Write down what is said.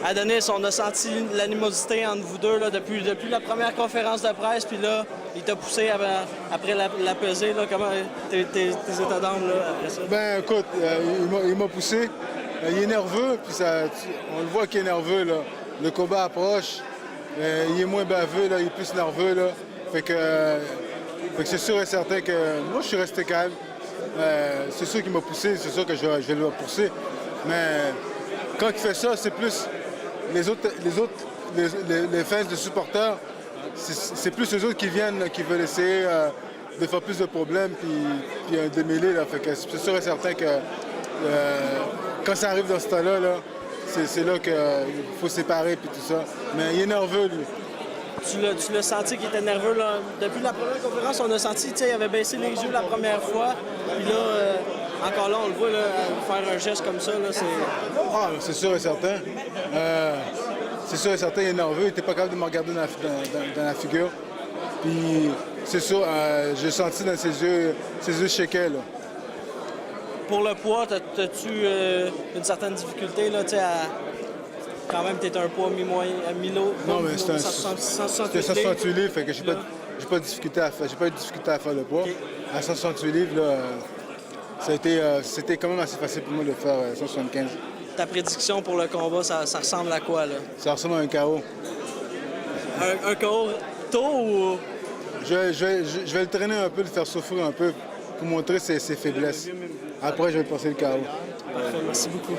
à Denis, on a senti l'animosité entre vous deux là, depuis la première conférence de presse, puis là, il t'a poussé après la pesée. Là, comment tes états d'âme là, après ça? Ben écoute, il m'a poussé. Il est nerveux, puis on le voit qu'il est nerveux. Là. Le combat approche. Il est moins baveux, là, il est plus nerveux. Là. Fait que c'est sûr et certain que moi, je suis resté calme. C'est sûr qu'il m'a poussé, c'est sûr que je vais le pousser. Mais quand il fait ça, c'est plus les fans de supporters, c'est plus les autres qui viennent, là, qui veulent essayer de faire plus de problèmes puis un démêlé. Là. Fait que c'est sûr et certain que quand ça arrive dans ce temps-là, là, c'est là qu'il faut séparer puis tout ça. Mais il est nerveux, lui. Tu l'as senti qu'il était nerveux, là. Depuis la première conférence, on a senti qu'il avait baissé les yeux la première fois. Puis là, encore là, on le voit là, faire un geste comme ça. Là, c'est sûr et certain. C'est sûr et certain, il est nerveux. Il n'était pas capable de me regarder dans la figure. Puis c'est sûr, j'ai senti dans ses yeux shaker, là. Pour le poids, as-tu une certaine difficulté là, quand même, tu es un poids mi-lo. Non, mais c'était 168 livres, fait que j'ai pas de difficulté à faire. J'ai pas eu de difficulté à faire le poids. Okay. À 168 livres, là, c'était quand même assez facile pour moi de faire 175. Ta prédiction pour le combat, ça ressemble à quoi, là? Ça ressemble à un KO. Un KO tôt ou... Je vais le traîner un peu, le faire souffrir un peu pour montrer ses faiblesses. Après, je vais passer le KO. Parfait, merci beaucoup.